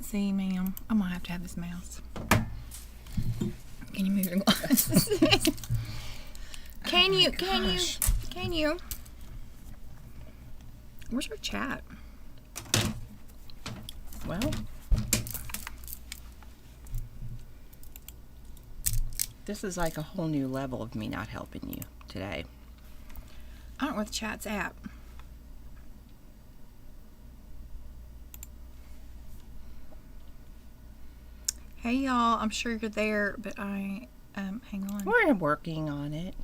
see, ma'am. I'm gonna have to have this mouse. Can you move your glasses? Can you? Where's your chat? Well, this is like a whole new level of me not helping you today. I don't know where the chat's at. Hey y'all, I'm sure you're there, but hang on. We're working on it.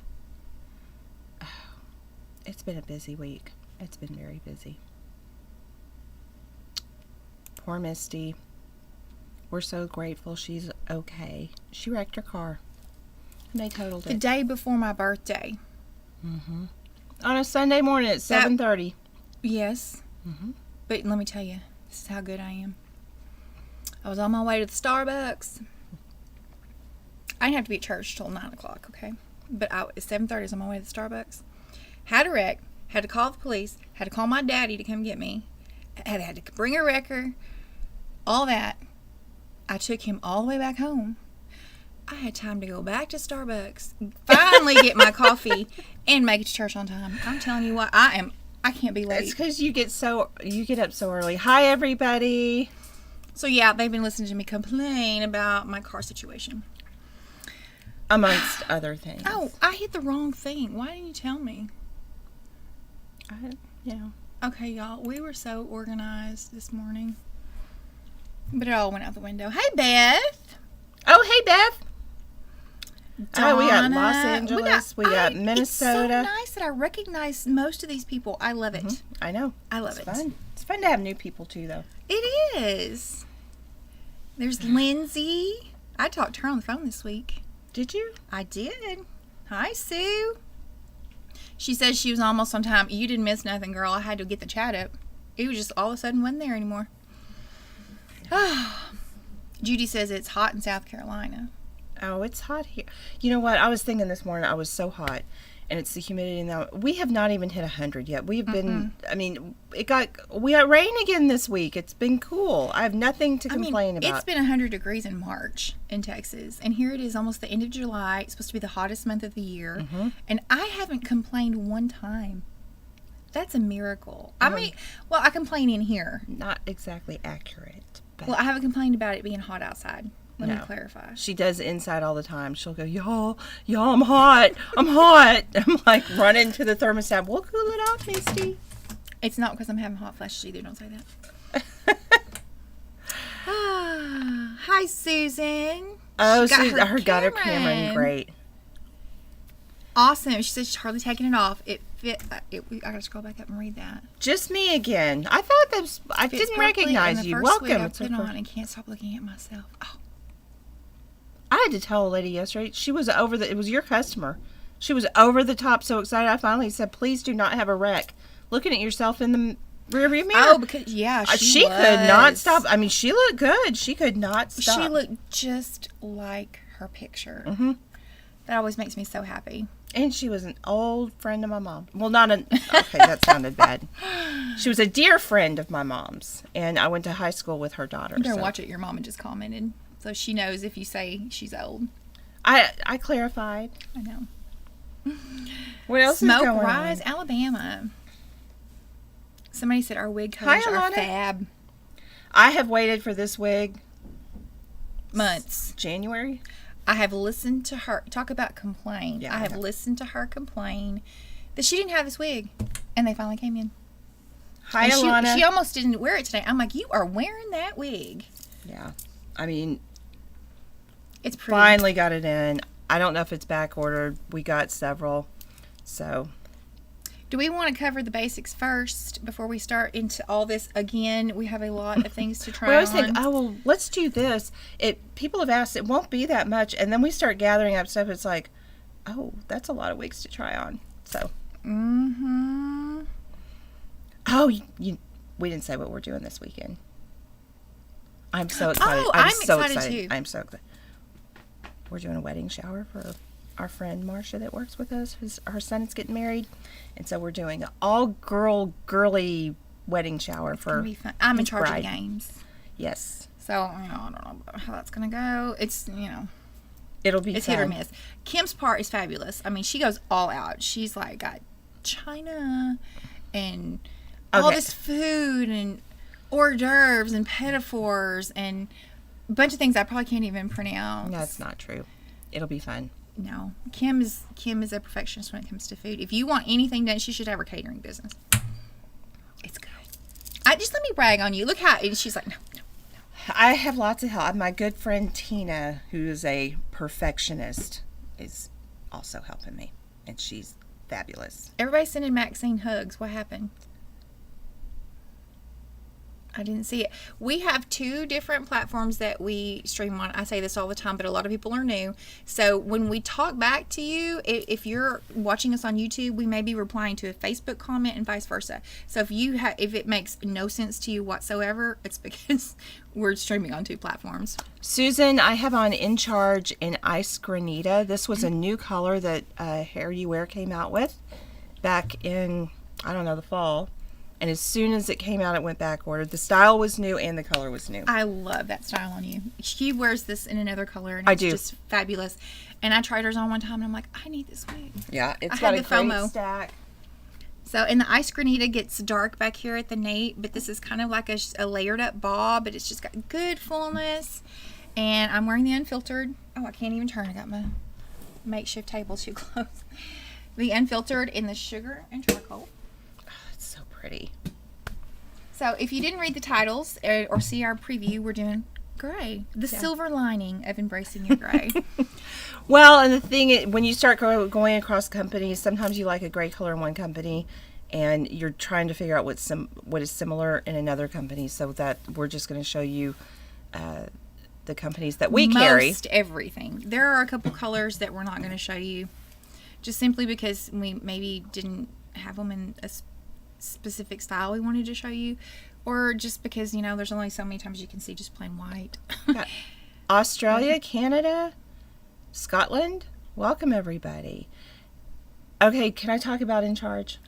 Oh, it's been a busy week. It's been very busy. Poor Misty. We're so grateful she's okay. She wrecked her car. And they totaled it. The day before my birthday. Mm-hmm. On a Sunday morning at 7:30. Yes. Mm-hmm. But let me tell you, this is how good I am. I was on my way to the Starbucks. I didn't have to be at church till 9 o'clock, okay? But at 7:30 I was on my way to the Starbucks. Had a wreck. Had to call the police. Had to call my daddy to come get me. Had to bring a wrecker. All that. I took him all the way back home. I had time to go back to Starbucks, finally get my coffee, and make it to church on time. I'm telling you what, I can't be late. It's because you get up so early. Hi, everybody. So yeah, they've been listening to me complain about my car situation. Amongst other things. Oh, I hit the wrong thing. Why didn't you tell me? Okay, y'all, we were so organized this morning. But it all went out the window. Hey, Beth. Oh, hey, Beth. Donna. Oh, we got Los Angeles. We got Minnesota. It's so nice that I recognize most of these people. I love it. Mm-hmm. I know. I love it. Fun. It's fun to have new people, too, though. It is. There's Lindsay. I talked to her on the phone this week. Did you? I did. Hi, Sue. She says she was almost on time. You didn't miss nothing, girl. I had to get the chat up. It was just all of a sudden wasn't there anymore. Judy says it's hot in South Carolina. Oh, it's hot here. You know what? I was thinking this morning, I was so hot. And it's the humidity now. We have not even hit 100 yet. We've been, I mean, we got rain again this week. It's been cool. I have nothing to complain about. It's been 100 degrees in March in Texas. And here it is almost the end of July. It's supposed to be the hottest month of the year. Mm-hmm. And I haven't complained one time. That's a miracle. I mean, well, I complain in here. Not exactly accurate. But well, I haven't complained about it being hot outside. Let me clarify. She does inside all the time. She'll go, y'all, I'm hot. I'm like running to the thermostat. We'll cool it off, Misty. It's not because I'm having hot flashes either. Don't say that. Hi, Susan. Oh, Susan, got her Cameron. Great. Awesome. She said she's hardly taking it off. It fit. I got to scroll back up and read that. Just me again. I thought that was, I didn't recognize you. Welcome. I put it on and can't stop looking at myself. Oh. I had to tell a lady yesterday, it was your customer. She was over the top so excited. I finally said, please do not have a wreck. Looking at yourself in the rearview mirror. Oh, because, she could not stop. I mean, she looked good. She could not stop. She looked just like her picture. Mm-hmm. That always makes me so happy. And she was an old friend of my mom. Well, okay, that sounded bad. She was a dear friend of my mom's. And I went to high school with her daughter. You better watch it. Your mama just commented. So she knows if you say she's old. I clarified. I know. What else Smoke is going Rise, on? Alabama. Somebody said our wig colors are fab. I have waited for this wig months. January. I have listened to her talk about complain. Yeah, I have listened to her complain that she didn't have this wig, and they finally came in. Hi, Alana. She almost didn't wear it today. I'm like, you are wearing that wig. Yeah, I mean, it's pretty. Finally got it in. I don't know if it's back ordered. We got several, so. Do we want to cover the basics first before we start into all this again? We have a lot of things to try on. I was thinking, let's do this. People have asked, it won't be that much, and then we start gathering up stuff. It's like, oh, that's a lot of wigs to try on. So. Mm-hmm. Oh, we didn't say what we're doing this weekend. I'm so excited. I'm so excited too. I'm so excited. We're doing a wedding shower for our friend Marcia that works with us. Her son is getting married, and so we're doing an all girly wedding shower for. It's gonna be fun. I'm in charge of the games. Yes. So, I don't know how that's going to go. It's, It'll be it's fun. hit or miss. Kim's part is fabulous. I mean, she goes all out. She's like got china and all Okay. this food and hors d'oeuvres and pedophores and a bunch of things I probably can't even pronounce. No, it's not true. It'll be fun. No, Kim is a perfectionist when it comes to food. If you want anything done, she should have her catering business. It's good. Just let me brag on you. Look how, and she's like, no. I have lots of help. My good friend Tina, who is a perfectionist, is also helping me, and she's fabulous. Everybody's sending Maxine hugs. What happened? I didn't see it. We have 2 different platforms that we stream on. I say this all the time, but a lot of people are new. So when we talk back to you, if you're watching us on YouTube, we may be replying to a Facebook comment and vice versa. So if it makes no sense to you whatsoever, it's because we're streaming on 2 platforms. Susan, I have on In Charge in Iced Granita. This was a new color that Hair You Wear came out with back in, the fall. And as soon as it came out, it went back ordered. The style was new and the color was new. I love that style on you. She wears this in another color, and I it's do. just fabulous. And I tried hers on one time, and I'm like, I need this wig. Yeah, it's I got had a the great FOMO. stack. So, and the Iced Granita gets dark back here at the nape, but this is kind of like a layered up bob, but it's just got good fullness. And I'm wearing the Unfiltered. Oh, I can't even turn. I got my makeshift table too close. The Unfiltered in the sugar and charcoal. Oh, it's so pretty. So, if you didn't read the titles or see our preview, we're doing gray. The silver lining of embracing your gray. Well, and the thing, when you start going across companies, sometimes you like a gray color in one company, and you're trying to figure out what is similar in another company. So that we're just going to show you the companies that we carry. Most everything. There are a couple colors that we're not going to show you, just simply because we maybe didn't have them in a specific style we wanted to show you, or just because there's only so many times you can see just plain white. Got Australia, Canada, Scotland. Welcome, everybody. Okay, can I talk about In Charge?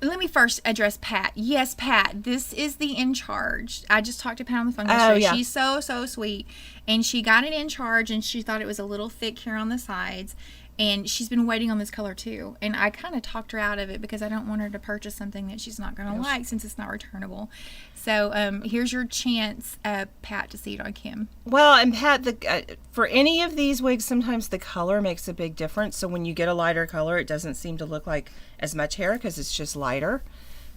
Let me first address Pat. Yes, Pat, this is the In Charge. I just talked to Pat on the phone yesterday. yeah. She's so sweet, and she got an In Charge, and she thought it was a little thick here on the sides. And she's been waiting on this color too. And I kind of talked her out of it because I don't want her to purchase something that she's not going to like, since it's not returnable. So here's your chance, Pat, to see it on Kim. Well, and Pat, for any of these wigs, sometimes the color makes a big difference. So when you get a lighter color, it doesn't seem to look like as much hair because it's just lighter.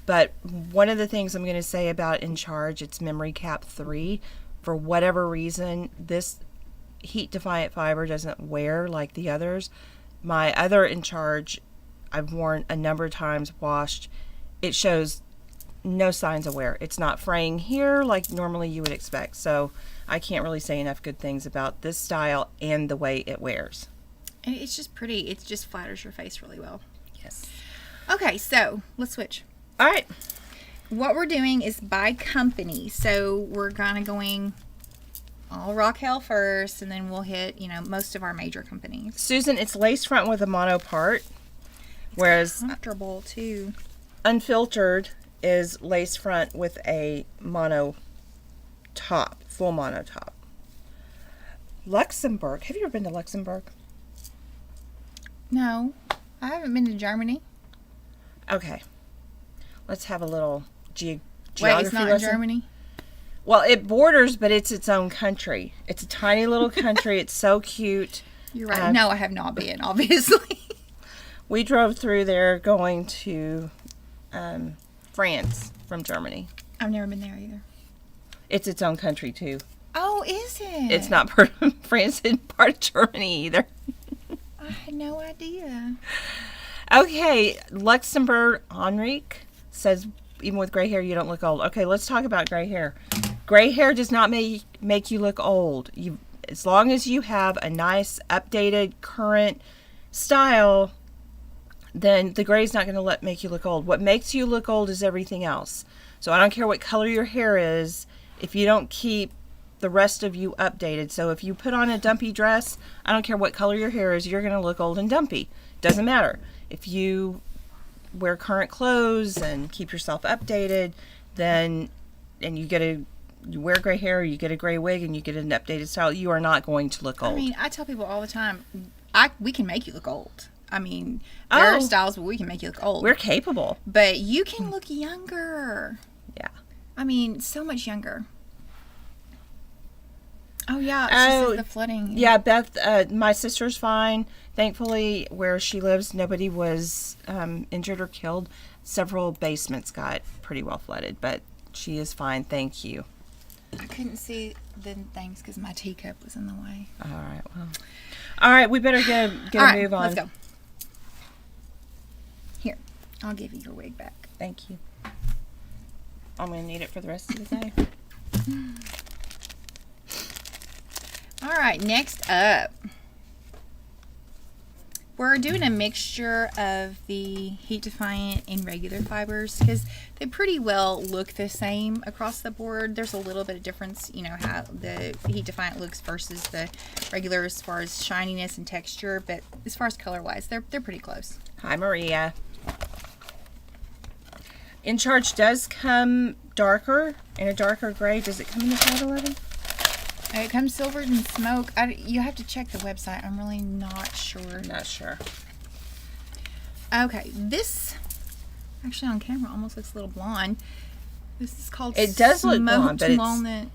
But one of the things I'm going to say about In Charge, it's Memory Cap 3. For whatever reason, this heat defiant fiber doesn't wear like the others. My other In Charge, I've worn a number of times, washed. It shows no signs of wear. It's not fraying here like normally you would expect. So I can't really say enough good things about this style and the way it wears. And it's just pretty. It just flatters your face really well. Yes. Okay, so let's switch. All right. What we're doing is by company. So we're kind of going all Raquel first, and then we'll hit, most of our major companies. Susan, it's lace front with a mono part, whereas Comfortable too. Unfiltered is lace front with a mono top, full mono top. Luxembourg. Have you ever been to Luxembourg? No, I haven't been to Germany. Okay. Let's have a little geography Wait, it's not in lesson. Germany? Well, it borders, but it's its own country. It's a tiny little country. It's so cute. You're right. No, I have not been, obviously. We drove through there going to France from Germany. I've never been there either. It's its own country, too. Oh, is it? It's not part of France and part of Germany either. I had no idea. Okay, Luxembourg Henrique says, even with gray hair, you don't look old. Okay, let's talk about gray hair. Gray hair does not make you look old. As long as you have a nice, updated, current style, then the gray is not going to make you look old. What makes you look old is everything else. So I don't care what color your hair is, if you don't keep the rest of you updated. So if you put on a dumpy dress, I don't care what color your hair is, you're going to look old and dumpy. Doesn't matter. If you wear current clothes and keep yourself updated, then and you get a you wear gray hair, you get a gray wig, and you get an updated style, you are not going to look old. I mean, I tell people all the time, we can make you look old. I mean, there are styles where we can make you look old. We're capable. But you can look younger. Yeah. I mean, so much younger. Oh, yeah. She says the flooding. Yeah, Beth, my sister's fine. Thankfully, where she lives, nobody was injured or killed. Several basements got pretty well flooded, but she is fine. Thank you. I couldn't see the things because my teacup was in the way. All right. Well. All right. We better get a move on. Let's go. Here, I'll give you your wig back. Thank you. I'm going to need it for the rest of the day. All right, next up, we're doing a mixture of the heat defiant and regular fibers because they pretty well look the same across the board. There's a little bit of difference, you know, how the heat defiant looks versus the regular as far as shininess and texture, but as far as color wise, they're pretty close. Hi, Maria. In Charge does come darker, in a darker gray. Does it come in the 511? It comes silvered and smoke. You have to check the website. I'm really not sure. Not sure. Okay, this actually on camera almost looks a little blonde. This is called It does look blonde, but Walnut.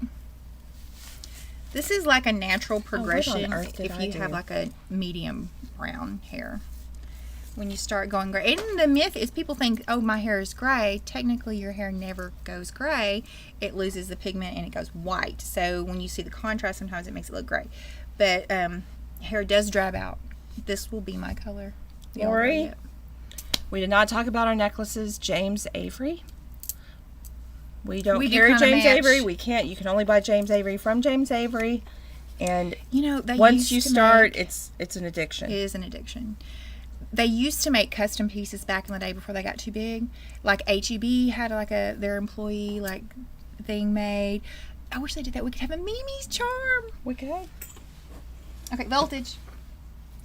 This is like a natural progression if you have like a medium brown hair. When you start going gray. And the myth is people think, oh, my hair is gray. Technically, your hair never goes gray. It loses the pigment and it goes white. So when you see the contrast, sometimes it makes it look gray. But hair does drab out. This will be my color. Lori, we did not talk about our necklaces. James Avery. We don't carry James Avery. We can't. You can only buy James Avery from James Avery. And you know, once you start, it's an addiction. It is an addiction. They used to make custom pieces back in the day before they got too big. Like HEB had like their employee like thing made. I wish they did that. We could have a Mimi's charm. We could. Okay, voltage.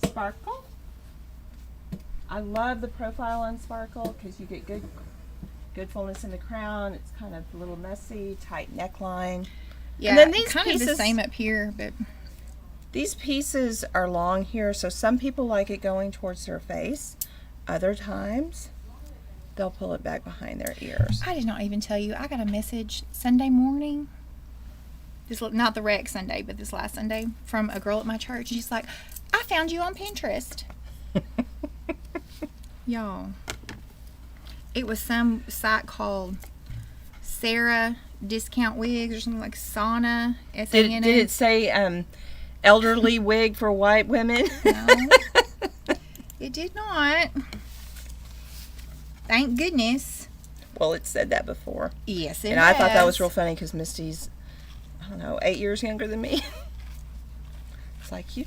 Sparkle. I love the profile on Sparkle because you get good fullness in the crown. It's kind of a little messy, tight neckline. Yeah, and then these kind pieces, of the same up here, but these pieces are long here, so some people like it going towards their face. Other times, they'll pull it back behind their ears. I did not even tell you. I got a message Sunday morning. Not the rec Sunday, but this last Sunday from a girl at my church. She's like, I found you on Pinterest. Y'all. It was some site called Sarah Discount Wigs or something like Sauna. Did it say elderly wig for white women? No. It did not. Thank goodness. Well, it said that before. Yes, it And has. I thought that was real funny because Misty's, I don't know, 8 years younger than me. It's like, you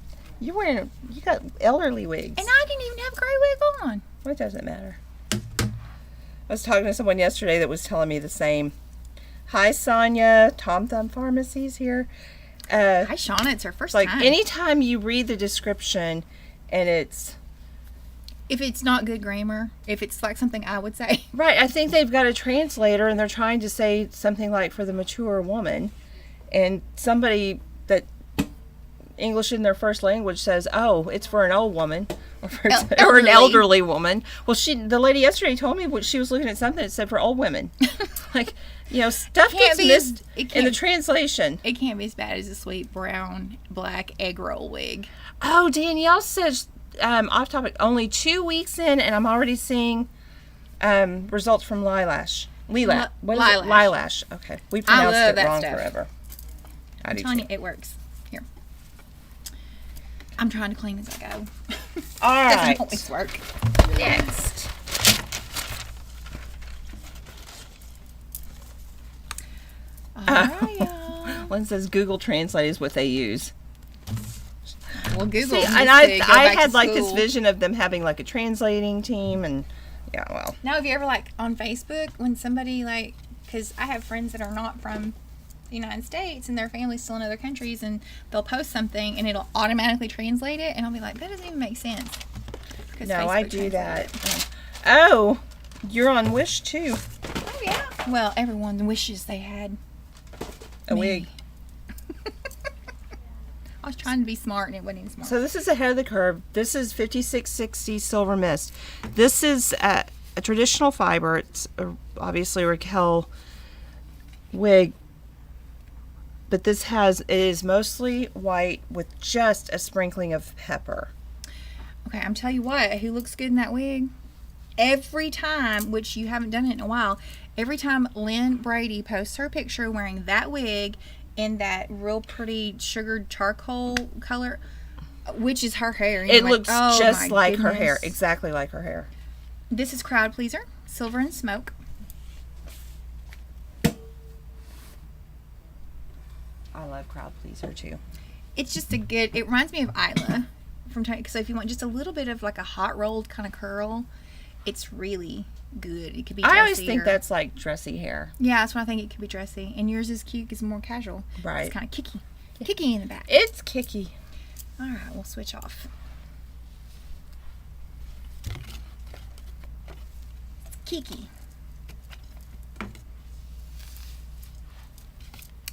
got elderly wigs. And I didn't even have gray wig on. Well, it doesn't matter. I was talking to someone yesterday that was telling me the same. Hi, Sonia. Tom Thumb Pharmacy's here. Hi, Shauna. It's her first like time. Anytime you read the description and it's... If it's not good grammar, if it's like something I would say. Right. I think they've got a translator and they're trying to say something like for the mature woman. And somebody that English in their first language says, oh, it's for an old woman. Or an elderly woman. Well, the lady yesterday told me she was looking at something that said for old women. Like, stuff gets missed in the translation. It can't be as bad as a sweet brown, black egg roll wig. Oh, Danielle says, off topic, only 2 weeks in, and I'm already seeing results from Lilash. Lilash. Okay. We pronounced it wrong forever. I'm telling you, it works. Here. I'm trying to clean as I go. All right. Doesn't always work. Next. All right, y'all. One says Google Translate is what they use. Well, Google. See, and I had like this vision of them having like a translating team, and yeah, well. Now, have you ever like on Facebook when somebody like, because I have friends that are not from the United States and their family's still in other countries, and they'll post something and it'll automatically translate it, and I'll be like, that doesn't even make sense. No, Facebook I do that. Oh, you're on Wish too. Oh yeah. Well, everyone wishes they had. a wig. I was trying to be smart and it wasn't even smart. So this is ahead of the curve. This is 5660 Silver Mist. This is a traditional fiber. It's obviously a Raquel wig, but this is mostly white with just a sprinkling of pepper. Okay, I'm telling you what, who looks good in that wig? Every time, which you haven't done it in a while, every time Lynn Brady posts her picture wearing that wig in that real pretty sugared charcoal color, which is her hair. It looks just like her hair. Exactly like her hair. This is Crowd Pleaser, Silver and Smoke. I love Crowd Pleaser too. It's just it reminds me of Isla from time. So if you want just a little bit of like a hot rolled kind of curl, it's really good. It could be dressy. I always think that's like dressy hair. Yeah, that's what I think. It could be dressy. And yours is cute because it's more casual. Right. It's kind of kicky. Kicky in the back. It's kicky. All right, we'll switch off. Kiki.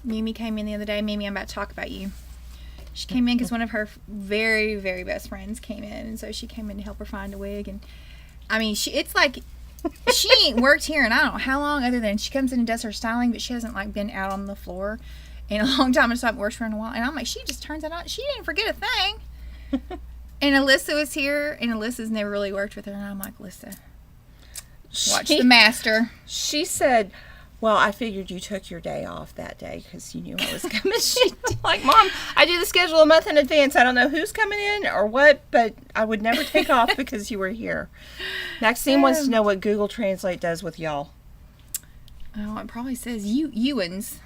Mimi came in the other day. Mimi, I'm about to talk about you. She came in because one of her very, very best friends came in. And so she came in to help her find a wig. And I mean, it's like she ain't worked here in I don't know how long, other than she comes in and does her styling, but she hasn't like been out on the floor in a long time. And so I've worked for her in a while. And I'm like, she just turns it on. She didn't forget a thing. And Alyssa was here, and Alyssa's never really worked with her. And I'm like, Alyssa, watch the master. She said, well, I figured you took your day off that day because you knew I was coming. She like, Mom, I do the schedule a month in advance. I don't know who's coming in or what, but I would never take off because you were here. Maxine wants to know what Google Translate does with y'all. Oh, it probably says Ewans.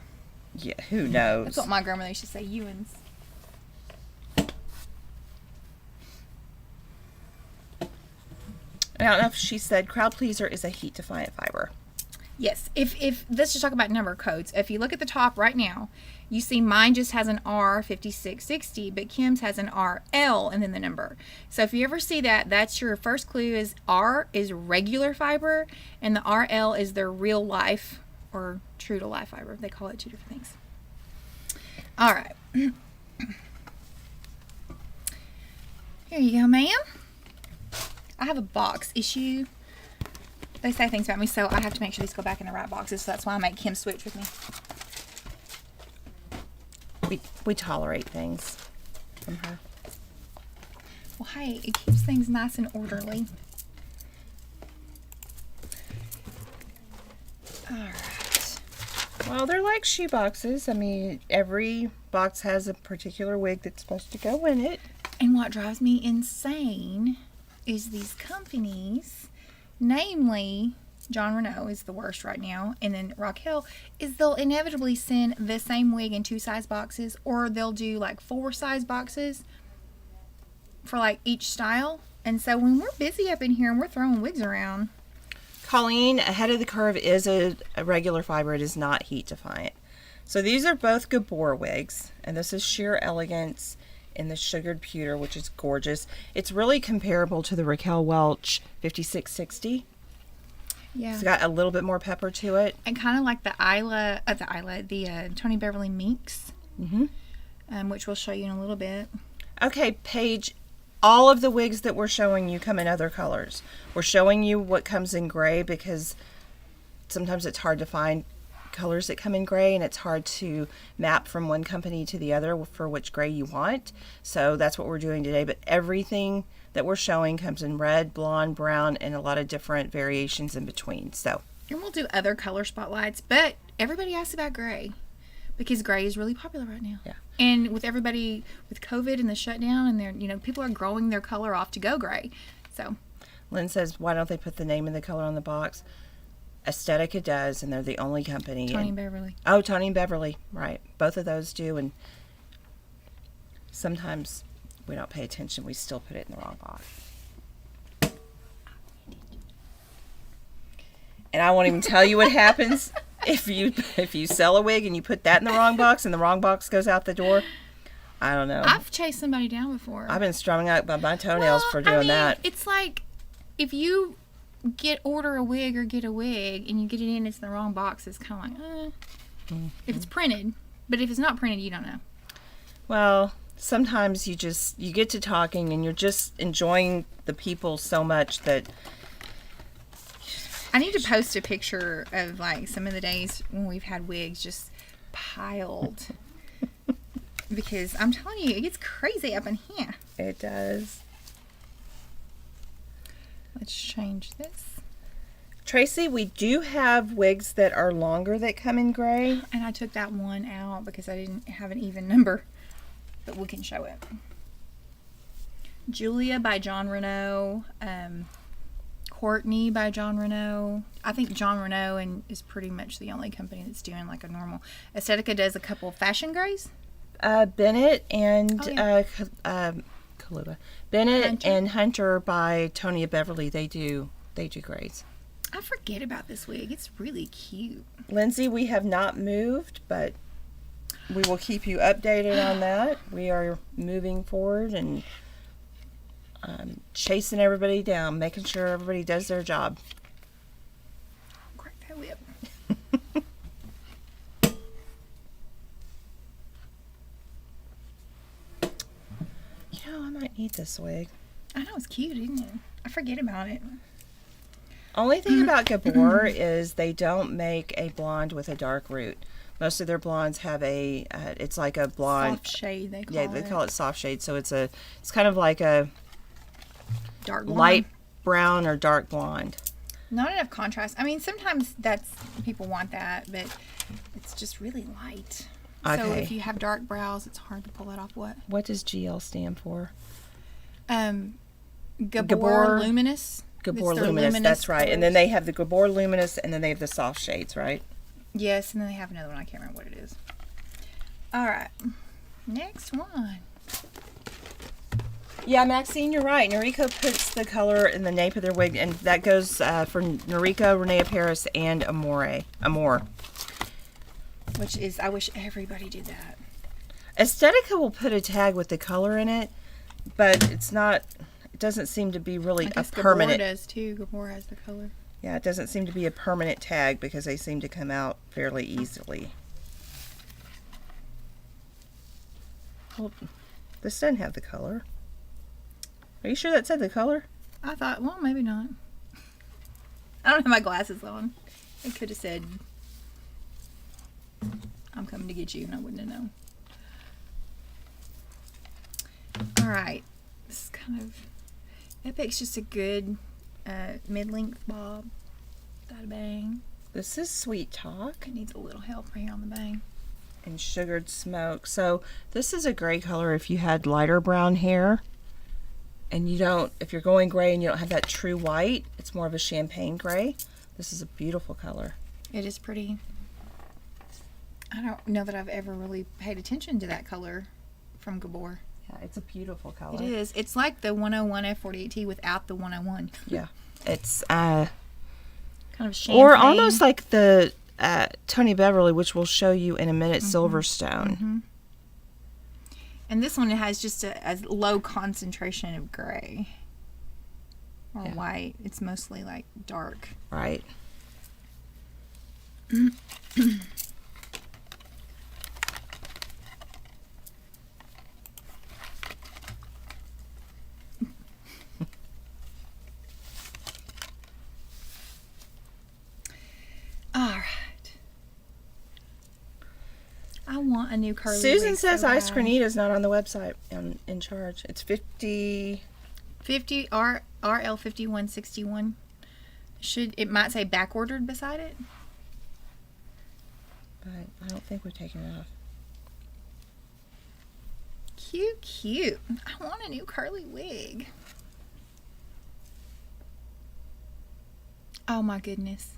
Yeah, who knows? That's what my grandmother used to say, Ewans. I don't know if she said Crowd Pleaser is a heat defiant fiber. Yes. If let's just talk about number codes. If you look at the top right now, you see mine just has an R5660, but Kim's has an RL and then the number. So if you ever see that, that's your first clue. Is R is regular fiber and the RL is their real life or true to life fiber. They call it two different things. All right. Here you go, ma'am. I have a box issue. They say things about me, so I have to make sure these go back in the right boxes. So that's why I make Kim switch with me. We tolerate things from her. Well, hey, it keeps things nice and orderly. All right. Well, they're like shoe boxes. I mean, every box has a particular wig that's supposed to go in it. And what drives me insane is these companies, namely Jon Renau is the worst right now, and then Raquel, is they'll inevitably send the same wig in 2 size boxes, or they'll do like 4 size boxes for like each style. And so when we're busy up in here and we're throwing wigs around. Colleen, ahead of the curve is a regular fiber. It is not heat defiant. So these are both Gabor wigs, and this is sheer Elegance in the sugared pewter, which is gorgeous. It's really comparable to the Raquel Welch 5660. Yeah. It's got a little bit more pepper to it. And kind of like the Tony Beverly Meeks, which we'll show you in a little bit. Okay, Paige, all of the wigs that we're showing you come in other colors. We're showing you what comes in gray because sometimes it's hard to find colors that come in gray, and it's hard to map from one company to the other for which gray you want. So that's what we're doing today. But everything that we're showing comes in red, blonde, brown, and a lot of different variations in between. So, and we'll do other color spotlights, but everybody asks about gray because gray is really popular right now. Yeah. And with everybody with COVID and the shutdown, and they're people are growing their color off to go gray. So Lynn says, why don't they put the name and the color on the box? Aesthetica does, and they're the only company. Tony and Beverly. Oh, Tony and Beverly, right. Both of those do, and sometimes we don't pay attention. We still put it in the wrong box. And I won't even tell you what happens if you sell a wig and you put that in the wrong box and the wrong box goes out the door. I don't know. I've chased somebody down before. I've been strung out by my toenails for doing that. It's like if you order a wig or get a wig and you get it in, it's in the wrong box. It's kind of like, if it's printed, But if it's not printed, you don't know. Well, sometimes you get to talking and you're just enjoying the people so much that I need to post a picture of like some of the days when we've had wigs just piled. Because I'm telling you, it gets crazy up in here. it does. Let's change this. Tracy, we do have wigs that are longer that come in gray. And I took that one out because I didn't have an even number. But we can show it. Julia by Jon Renau. Courtney by Jon Renau. I think Jon Renau is pretty much the only company that's doing like a normal. Aesthetica does a couple of fashion grays. Bennett and Kahlua. Bennett Hunter. and Hunter by Tonya Beverly. They do grays. I forget about this wig. It's really cute. Lindsay, we have not moved, but we will keep you updated on that. We are moving forward and chasing everybody down, making sure everybody does their job. Crack that whip. You know, I might need this wig. I know, it's cute, isn't it? I forget about it. Only thing about Gabor is they don't make a blonde with a dark root. Most of their blondes have a, it's like a blonde. Soft shade, they call Yeah, it. they call it soft shade. So it's kind of like a Dark blonde. light brown or dark blonde. Not enough contrast. I mean, sometimes people want that, but it's just really light. So Okay. if you have dark brows, it's hard to pull that off. What does GL stand for? Gabor Luminous. Gabor It's their Luminous, that's right. And then colors. they have the Gabor Luminous, and then they have the soft shades, right? Yes, and then they have another one. I can't remember what it is. All right. Next one. Yeah, Maxine, you're right. Noriko puts the color in the nape of their wig, and that goes for Noriko, Renea Paris, and Amore. Which is, I wish everybody did that. Aesthetica will put a tag with the color in it, but it's not. It doesn't seem to be really I a guess permanent. Gabor does too. Gabor has the color. Yeah, it doesn't seem to be a permanent tag because they seem to come out fairly easily. Well, this doesn't have the color. Are you sure that said the color? I thought, well, maybe not. I don't have my glasses on. It could have said, I'm coming to get you, and I wouldn't have known. Alright. This is kind of... Epic's just a good mid-length bob. Without a bang. This is Sweet Talk It needs a little help right here on the bang. and Sugared Smoke. So this is a gray color if you had lighter brown hair. And you don't, if you're going gray and you don't have that true white, it's more of a champagne gray. This is a beautiful color. It is pretty. I don't know that I've ever really paid attention to that color from Gabor. Yeah, it's a beautiful color. It is. It's like the 101 F48T without the 101. Yeah. It's Kind of champagne. or almost like the Tony Beverly, which we'll show you in a minute, Silverstone. And this one has just a low concentration of gray or Yeah. white. It's mostly like dark. Right. All right. I want a new curly Susan wig says so Iced bad. Granita is not on the website in Charge. It's 50. 50 RL5161. It might say back ordered beside it. But I don't think we've taken it off. Cute. I want a new curly wig. Oh my goodness.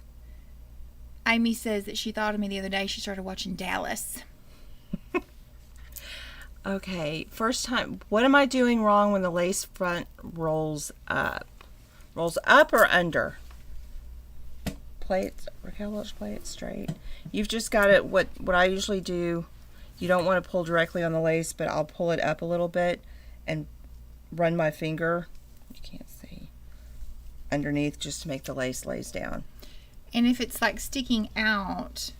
Amy says that she thought of me the other day. She started watching Dallas. Okay, first time. What am I doing wrong when the lace front rolls up? Rolls up or under? Play it, Raquel Welch, play it straight. You've just got it, what I usually do, you don't want to pull directly on the lace, but I'll pull it up a little bit and run my finger, you can't see, underneath just to make the lace lays down. And if it's like sticking out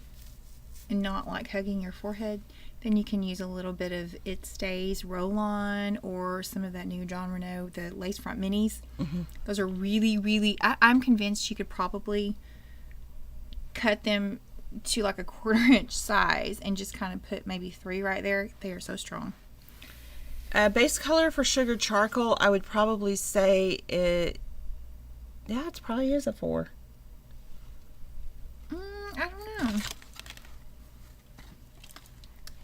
and not like hugging your forehead, Then you can use a little bit of It Stays Roll-On or some of that new Jon Renau, the lace front minis. Those are really, really, I'm convinced you could probably cut them to like a 1/4 inch size and just kind of put maybe 3 right there. They are so strong. Base color for Sugar Charcoal, I would probably say it probably is a 4. I don't know.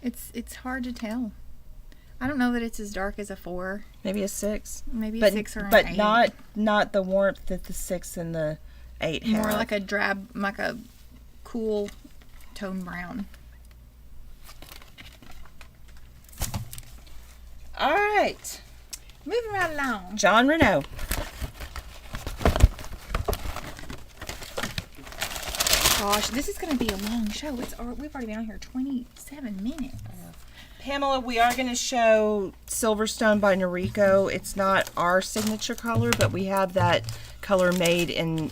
It's hard to tell. I don't know that it's as dark as a 4. Maybe a 6. Maybe a 6 or an 8. But not the warmth that the 6 and the 8 have. More like a drab, like a cool tone brown. All right. Moving right along. Jon Renau. Gosh, this is going to be a long show. We've already been on here 27 minutes. Pamela, we are going to show Silverstone by Noriko. It's not our signature color, but we have that color made in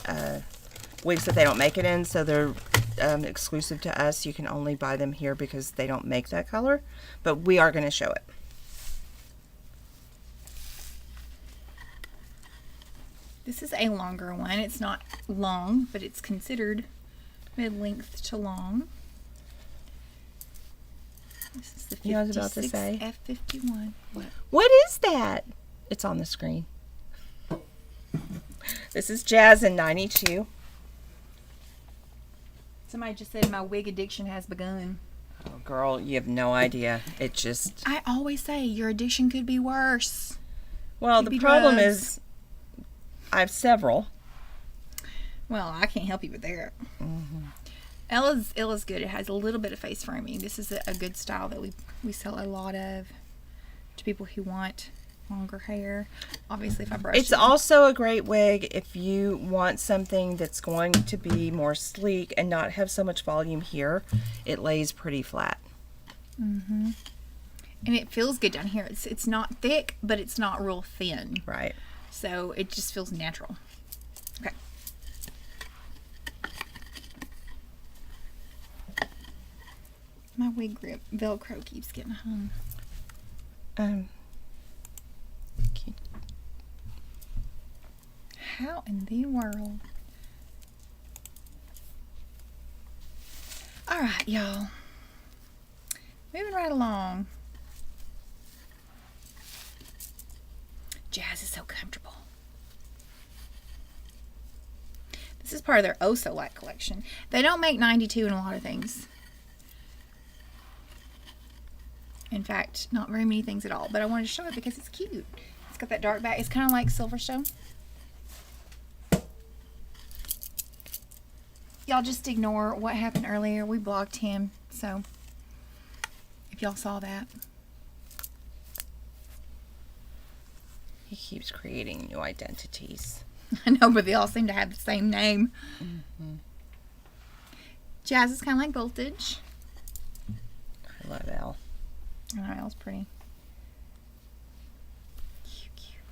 wigs that they don't make it in, so they're exclusive to us. You can only buy them here because they don't make that color, but we are going to show it. This is a longer one. It's not long, but it's considered mid-length to long. This is the 56 I was about to say. F51. What is that? It's on the screen. This is Jazz in 92. Somebody just said my wig addiction has begun. Oh, girl, you have no idea. It just... I always say your addiction could be worse. Well, Could the be problem drugs. is I have several. Well, I can't help you with that. Ella's good. It has a little bit of face framing. This is a good style that we sell a lot of to people who want longer hair. Obviously, if I brush It's it. also a great wig if you want something that's going to be more sleek and not have so much volume here. It lays pretty flat. And it feels good down here. It's not thick, but it's not real thin. Right. So it just feels natural. Okay. My wig grip Velcro keeps getting hung. How in the world? All right, y'all. Moving right along. Jazz is so comfortable. This is part of their Oh So Light collection. They don't make 92 in a lot of things. In fact, not very many things at all. But I wanted to show it because it's cute. It's got that dark back. It's kind of like Silverstone. Y'all just ignore what happened earlier. We blocked him. So, if y'all saw that. He keeps creating new identities. I know, but they all seem to have the same name. Jazz is kind of like Voltage. I love Elle. I know, Elle's pretty. Cute, cute.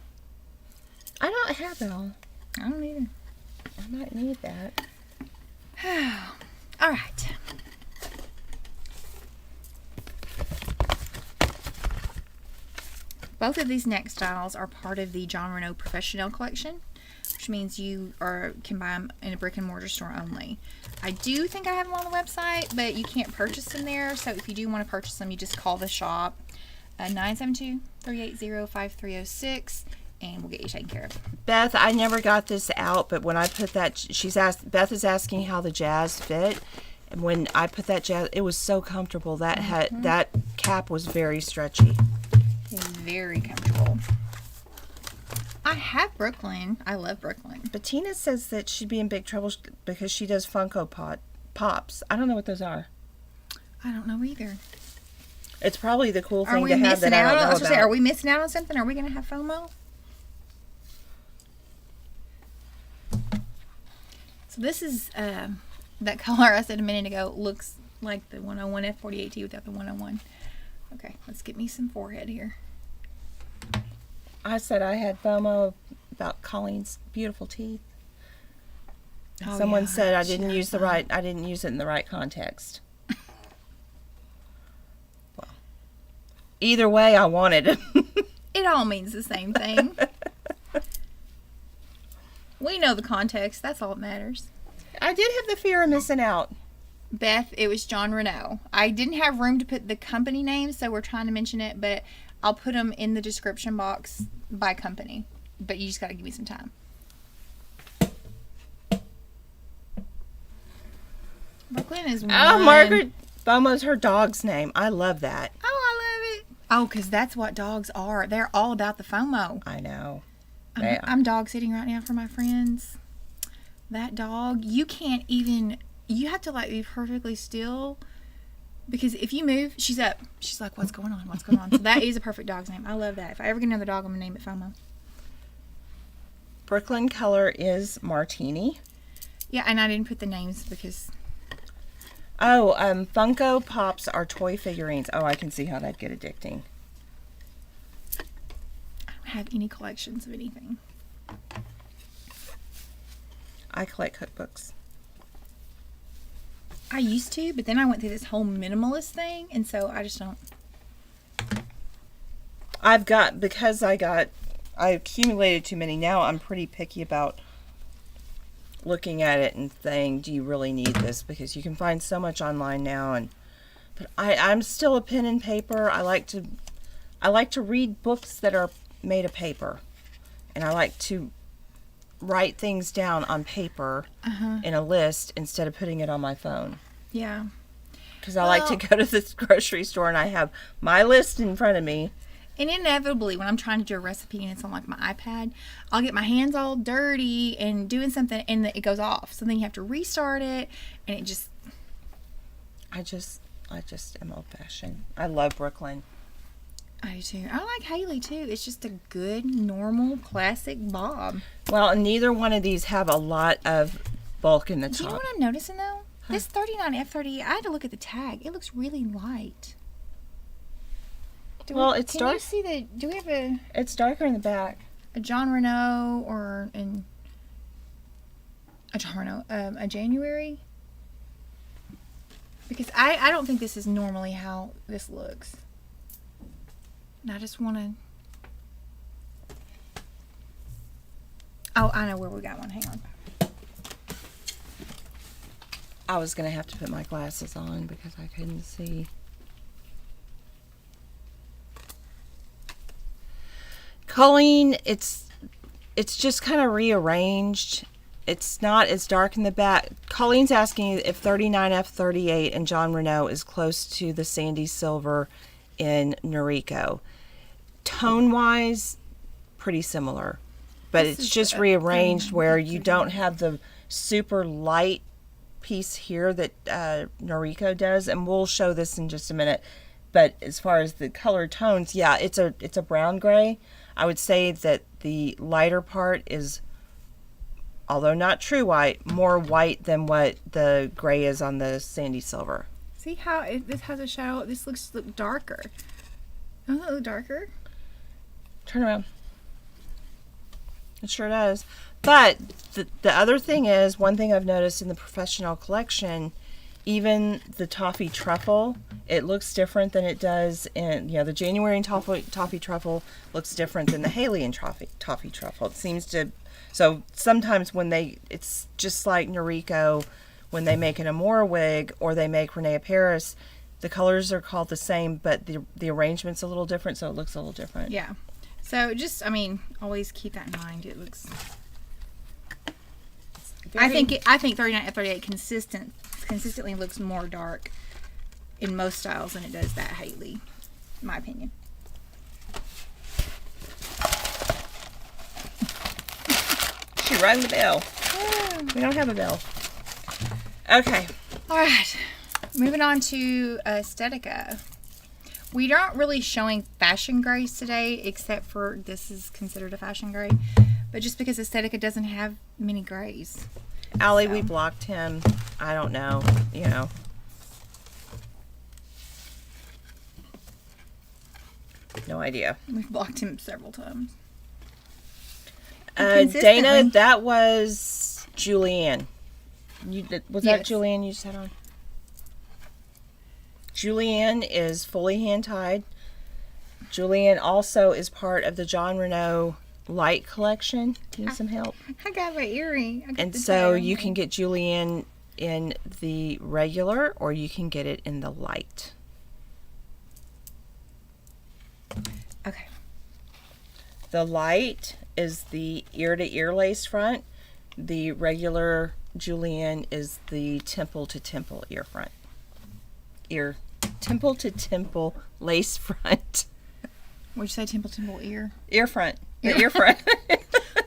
I don't have Elle. I don't either. I might need that. All right. Both of these neck styles are part of the Jon Renau Professional collection, which means you can buy them in a brick and mortar store only. I do think I have them on the website, but you can't purchase them there. So if you do want to purchase them, you just call the shop 972-380-5306 and we'll get you taken care of. Beth, I never got this out, but when I put that, Beth is asking how the Jazz fit. And when I put that Jazz, it was so comfortable. That cap was very stretchy. It's very comfortable. I have Brooklyn. I love Brooklyn. Bettina says that she'd be in big trouble because she does Funko Pops. I don't know what those are. I don't know either. It's probably the cool Are thing we to have missing that I out don't on? I know was gonna say, about. are we missing out on something? Are we going to have FOMO? So this is that color I said a minute ago looks like the 101 F48T without the 101. Okay, let's get me some forehead here. I said I had FOMO about Colleen's beautiful teeth. Oh, Someone yeah, said I she didn't has use that. I didn't use it in the right context. Well, Either way, I wanted it. It all means the same thing. We know the context. That's all that matters. I did have the fear of missing out. Beth, it was Jon Renau. I didn't have room to put the company name, so we're trying to mention it, but I'll put them in the description box by company. But you just got to give me some time. Brooklyn is one. Oh, Margaret Bomo's her dog's name. I love that. Oh, I love it. Oh, because that's what dogs are. They're all about the FOMO. I know. I'm dog sitting right now for my friends. That dog, you can't even, you have to like be perfectly still, because if you move, she's up. She's like, what's going on? What's going on? So that is a perfect dog's name. I love that. If I ever get another dog, I'm going to name it FOMO. Brooklyn color is Martini. Yeah, and I didn't put the names because... Oh, Funko Pops are toy figurines. Oh, I can see how that'd get addicting. I don't have any collections of anything. I collect cookbooks. I used to, but then I went through this whole minimalist thing, and so I just don't... I accumulated too many. Now I'm pretty picky about looking at it and saying, do you really need this? Because you can find so much online now, but I'm still a pen and paper. I like to read books that are made of paper, and I like to write things down on paper in a list instead of putting it on my phone. Yeah. Because I like to go to the grocery store and I have my list in front of me. And inevitably, when I'm trying to do a recipe and it's on like my iPad, I'll get my hands all dirty and doing something and it goes off. So then you have to restart it, and it just... I just am old-fashioned. I love Brooklyn. I do too. I like Haley too. It's just a good, normal, classic bob. Well, neither one of these have a lot of bulk in the top. Do you know what I'm noticing though? This 39F38, I had to look at the tag. It looks really light. It's dark. Can you see the... Do we have It's darker in the back. a Jon Renau or a January? Because I don't think this is normally how this looks. And I just want to... Oh, I know where we got one. Hang on. I was going to have to put my glasses on because I couldn't see. Colleen, it's just kind of rearranged. It's not as dark in the back. Colleen's asking if 39F38 and Jon Renau is close to the Sandy Silver in Noriko. Tone-wise, pretty similar. But it's just rearranged where you don't have the super light piece here that Noriko does. And we'll show this in just a minute. But as far as the color tones, yeah, it's a brown gray. I would say that the lighter part is, although not true white, more white than what the gray is on the Sandy Silver. See how this has a shadow? This looks darker. Doesn't it look darker? Turn around. It sure does. But the other thing is, one thing I've noticed in the professional collection, even the toffee truffle, it looks different than it does in, the January and toffee truffle looks different than the Haley and toffee truffle. It seems to, so sometimes it's just like Noriko, when they make an Amore wig or they make Renee Paris, the colors are called the same, but the arrangement's a little different, so it looks a little different. Yeah. So always keep that in mind. It looks... I think 39F38 consistently looks more dark in most styles than it does that Haley, in my opinion. She rang the bell. We don't have a bell. Okay. All right. Moving on to Aesthetica. We aren't really showing fashion grays today, except for this is considered a fashion gray. But just because Aesthetica doesn't have many grays. Allie, we blocked him. I don't know. No idea. We've blocked him several times. Dana, that was Julianne. Was that Yes. Julianne you just had on? Julianne is fully hand-tied. Julian also is part of the Jon Renau Light collection. Need some help? I got my earring. And so you can get Julian in the regular, or you can get it in the light. Okay. The light is the ear-to-ear lace front. The regular Julian is the temple-to-temple ear front. Temple-to-temple lace front. What'd you say, temple ear? Ear front. The ear front.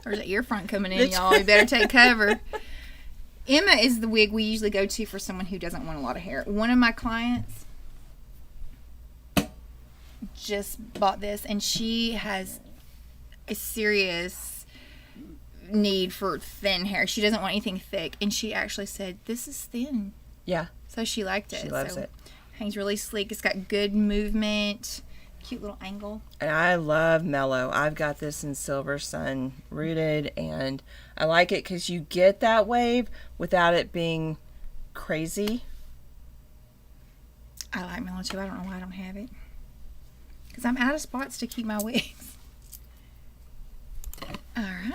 There's an ear front coming in, y'all. You better take cover. Emma is the wig we usually go to for someone who doesn't want a lot of hair. One of my clients just bought this, and she has a serious need for thin hair. She doesn't want anything thick, and she actually said, this is thin. Yeah. So she liked it. She loves it. Hangs really sleek. It's got good movement. Cute little angle. And I love Mellow. I've got this in Silver Sun rooted, and I like it because you get that wave without it being crazy. I like Mellow too. I don't know why I don't have it. Because I'm out of spots to keep my wigs. Alright.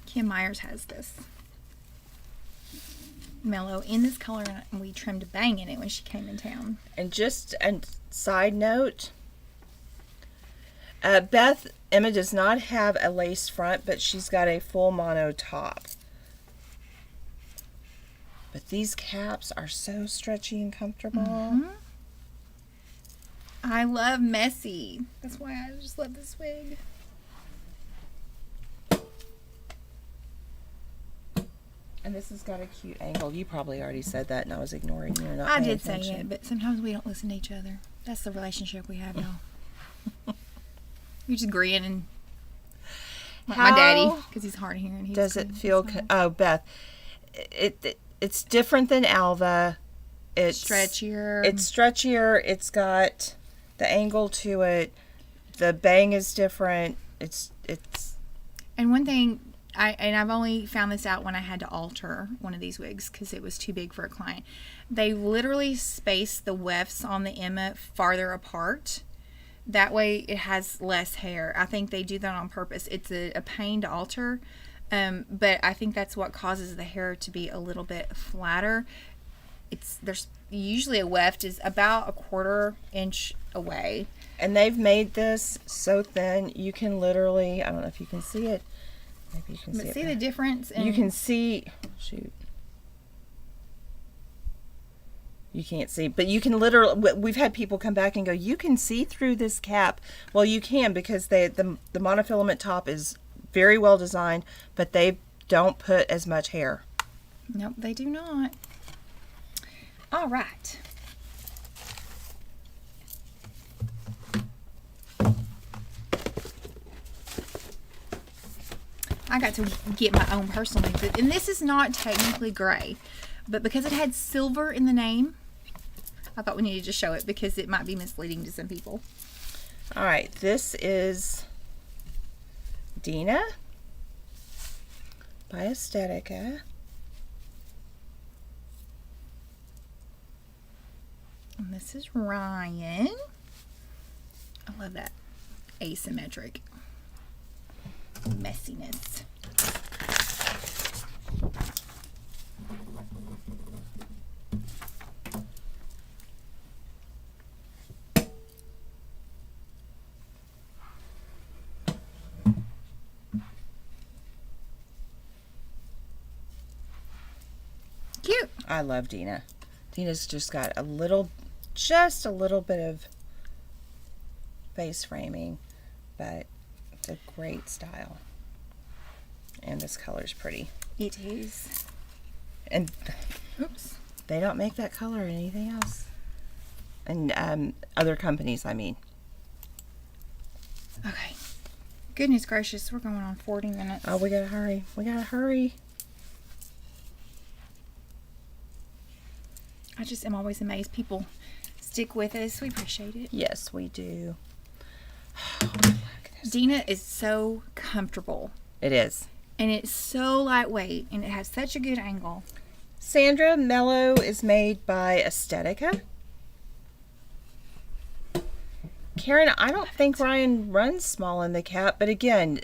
Kim Myers has this Mellow in this color, and we trimmed a bang in it when she came in town. And just a side note, Emma does not have a lace front, but she's got a full mono top. But these caps are so stretchy and comfortable. Mm-hmm. I love messy. That's why I just love this wig. And this has got a cute angle. You probably already said that, and I was ignoring you. I did say it, but sometimes we don't listen to each other. That's the relationship we have, y'all. You're just grinning. Like my daddy, because he's hard of hearing. Does it feel... Oh, Beth. It's different than Alva. It's stretchier. It's stretchier. It's got the angle to it. The bang is different. It's. And one thing... I've only found this out when I had to alter one of these wigs because it was too big for a client. They literally space the wefts on the Emma farther apart. That way it has less hair. I think they do that on purpose. It's a pain to alter, but I think that's what causes the hair to be a little bit flatter. There's usually a weft is about a 1/4 inch away. And they've made this so thin you can literally, I don't know if you can see it. Maybe you can see it. See the difference? You can see, shoot. You can't see, but you can literally, we've had people come back and go, you can see through this cap. Well, you can, because the monofilament top is very well designed, but they don't put as much hair. Nope, they do not. All right. I got to get my own personal wig, and this is not technically gray, but because it had silver in the name, I thought we needed to show it because it might be misleading to some people. All right, this is Dina by Aesthetica. And this is Ryan. I love that asymmetric messiness. Cute. I love Dina. Dina's just got just a little bit of face framing, but it's a great style. And this color's pretty. It is. And Oops. they don't make that color in anything else. And other companies, I mean. Okay. Goodness gracious, we're going on 40 minutes. Oh, we gotta hurry. We gotta hurry. I just am always amazed people stick with us. We appreciate it. Yes, we do. Dina is so comfortable. It is. And it's so lightweight. And it has such a good angle. Sandra Mellow is made by Aesthetica. Karen, I don't think Ryan runs small in the cap, but again,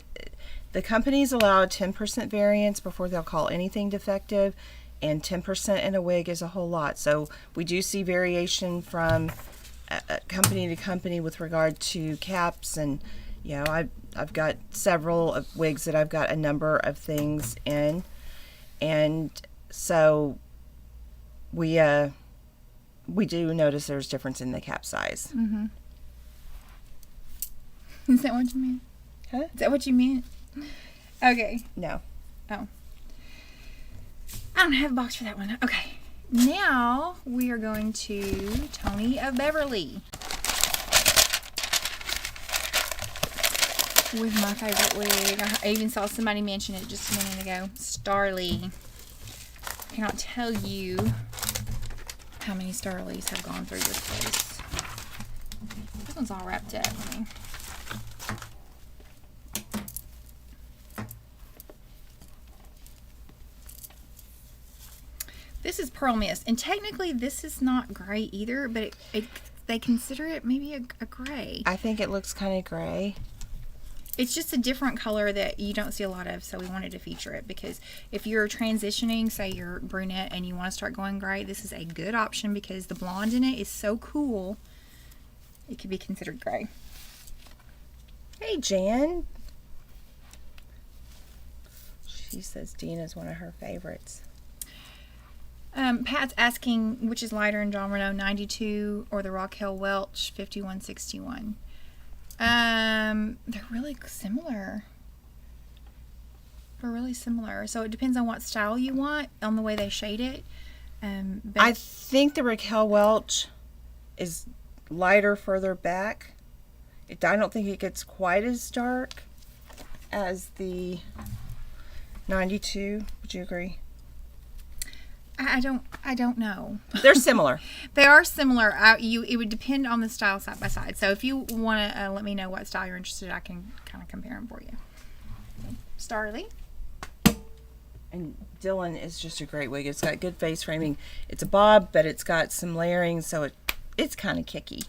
the companies allow 10% variance before they'll call anything defective, and 10% in a wig is a whole lot. So we do see variation from company to company with regard to caps, and I've got several of wigs that I've got a number of things in, and so we do notice there's difference in the cap size. Mm-hmm. Is that what you mean? Huh? Is that what you meant? Okay. No. Oh. I don't have a box for that one. Okay. Now we are going to Tony of Beverly. With my favorite wig. I even saw somebody mention it just a minute ago. Starly. I cannot tell you how many Starlies have gone through this place. This one's all wrapped up. Let me... This is Pearl Mist, and technically this is not gray either, but they consider it maybe a gray. I think it looks kind of gray. It's just a different color that you don't see a lot of, so we wanted to feature it because if you're transitioning, say you're brunette and you want to start going gray, this is a good option because the blonde in it is so cool. It could be considered gray. Hey, Jan. She says Dina's one of her favorites. Pat's asking which is lighter in Jon Renau 92 or the Raquel Welch 5161. They're really similar. They're really similar. So it depends on what style you want, on the way they shade it. But I think the Raquel Welch is lighter further back. I don't think it gets quite as dark as the 92. Would you agree? I don't know. They're similar. They are similar. It would depend on the style side by side. So if you want to let me know what style you're interested in, I can kind of compare them for you. Starly. And Dylan is just a great wig. It's got good face framing. It's a bob, but it's got some layering, so it's kind of kicky.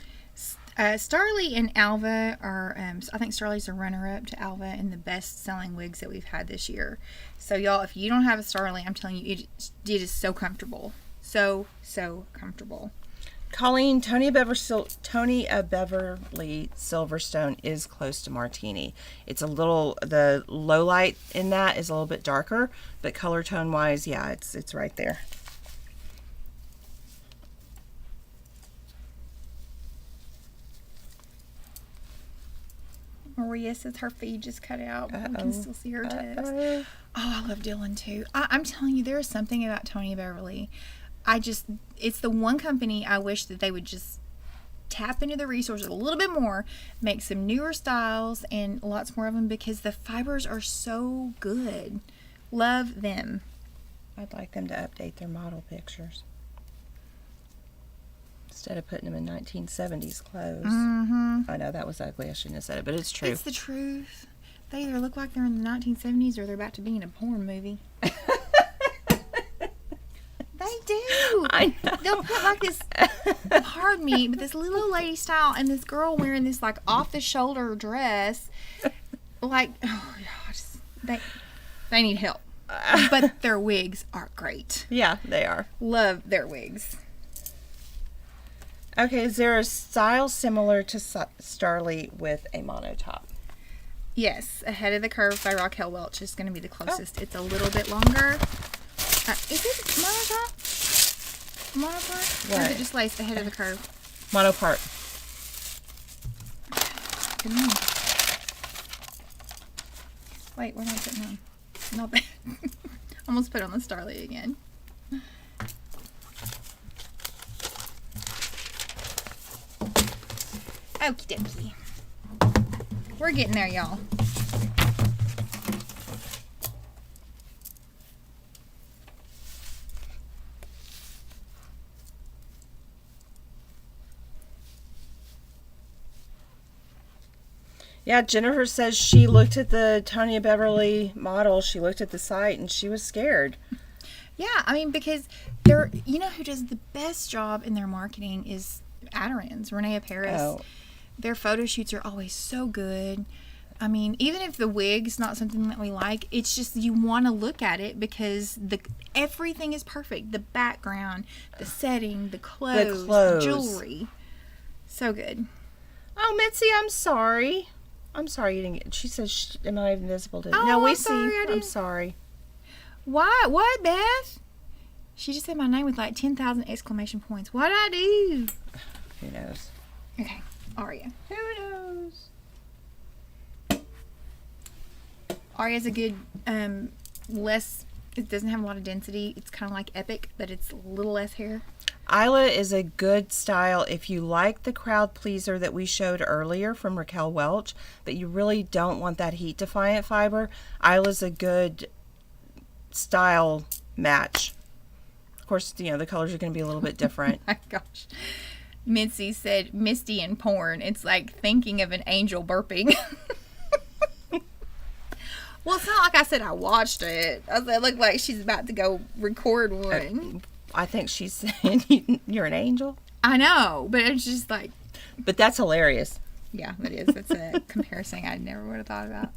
Starly and Alva are, I think Starly's a runner-up to Alva in the best-selling wigs that we've had this year. So, y'all, if you don't have a Starly, I'm telling you, it is so comfortable. So comfortable. Colleen, Tony of Beverly Silverstone is close to Martini. It's a little, the low light in that is a little bit darker, but color tone-wise, yeah, it's right there. Maria says her feed just cut out, but we can still see her text. Oh, I love Dylan too. I'm telling you, there is something about Tony Beverly. It's the one company I wish that they would just tap into the resources a little bit more, make some newer styles and lots more of them because the fibers are so good. Love them. I'd like them to update their model pictures. Instead of putting them in 1970s clothes. Mm-hmm. I know that was ugly. I shouldn't have said it, but it's true. It's the truth. They either look like they're in the 1970s or they're about to be in a porn movie. They do. I know. They'll put like this, pardon me, but this little lady style and this girl wearing this like off the shoulder dress. Like, oh gosh, they need help. But their wigs are great. Yeah, they are. Love their wigs. Okay, is there a style similar to Starly with a monotop? Yes, Ahead of the Curve by Raquel Welch is going to be the closest. It's a little bit longer. Is it monotop? Monopart? Or is it just lace Ahead of the Curve? Monopart. Good one. Wait, what am I putting on? Not bad. Almost put on the Starly again. Okie dokie. We're getting there, y'all. Yeah, Jennifer says she looked at the Tony Beverly model. She looked at the site and she was scared. Yeah, I mean, because you know who does the best job in their marketing is Adirond's, Renee Paris. Oh. Their photo shoots are always so good. I mean, even if the wig's not something that we like, it's just you want to look at it because everything is perfect. The background, the setting, the clothes, the jewelry. So good. Oh, Mitzi, I'm sorry. I'm sorry you didn't get... She says, am I invisible to... Oh, no, we I'm see. sorry, I I'm didn't... sorry. What? What, Beth? She just said my name with like 10,000 exclamation points. What did I do? Who knows? Okay, Aria. Who knows? Aria's a good, less... It doesn't have a lot of density. It's kind of like Epic, but it's a little less hair. Isla is a good style if you like the crowd pleaser that we showed earlier from Raquel Welch, but you really don't want that heat defiant fiber. Isla's a good style match. Of course, you know, the colors are going to be a little bit different. Oh my gosh. Mitzi said Misty in porn. It's like thinking of an angel burping. Well, it's not like I said I watched it. I said it looked like she's about to go record one. I think she's saying you're an angel. I know, but it's just like... But that's hilarious. Yeah, it is. That's a comparison I never would have thought about.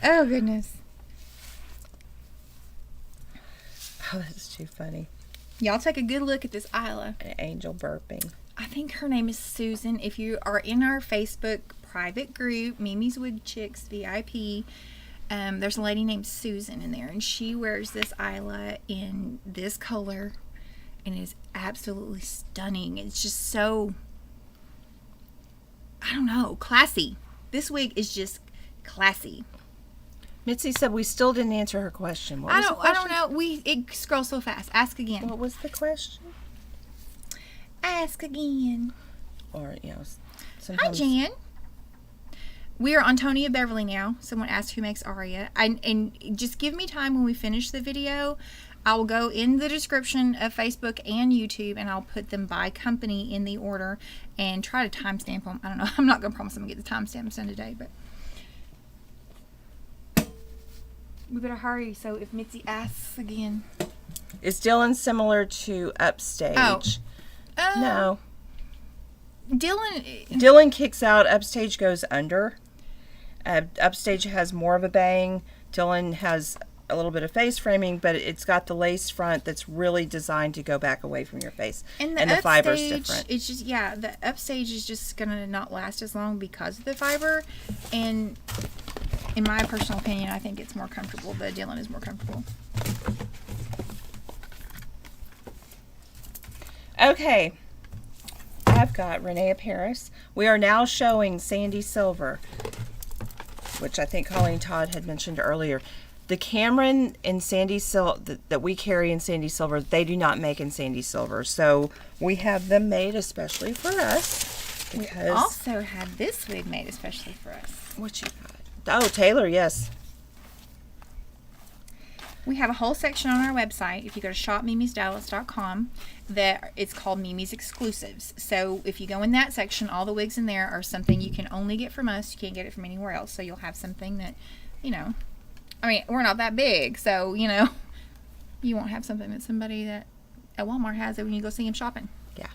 Oh, goodness. Oh, that's too funny. Y'all take a good look at this Isla. An angel burping. I think her name is Susan. If you are in our Facebook private group, Mimi's Wig Chicks VIP, there's a lady named Susan in there, and she wears this Isla in this color, and it is absolutely stunning. It's just so, I don't know, classy. This wig is just classy. Mitzi said we still didn't answer her question. What was the I question? don't know. It scrolls so fast. Ask again. What was the question? Ask again. Or, you know, Hi, sometimes... Jan. We are on Tonya Beverly now. Someone asked who makes Aria. And just give me time when we finish the video. I will go in the description of Facebook and YouTube, and I'll put them by company in the order and try to timestamp them. I don't know. I'm not going to promise I'm going to get the timestamps done today, but we better hurry. So if Mitzi asks again. Is Dylan similar to Upstage? Oh. No. Dylan kicks out, Upstage goes under. Upstage has more of a bang. Dylan has a little bit of face framing, but it's got the lace front that's really designed to go back away from your face. And the fiber's different. It's just, yeah, the Upstage is just going to not last as long because of the fiber. And in my personal opinion, I think it's more comfortable. The Dylan is more comfortable. Okay. I've got Renee Paris. We are now showing Sandy Silver, which I think Colleen Todd had mentioned earlier. The Cameron in Sandy Silver that we carry in Sandy Silver, they do not make in Sandy Silver. So we have them made especially for us. We also have this wig made especially for us. What you got? Oh, Taylor, yes. We have a whole section on our website, if you go to shopmimisstylist.com, that it's called Mimi's Exclusives. So if you go in that section, all the wigs in there are something you can only get from us. You can't get it from anywhere else. So you'll have something that, you know, I mean, we're not that big. So, you know, you won't have something that somebody that at Walmart has it when you go see them shopping. Yeah.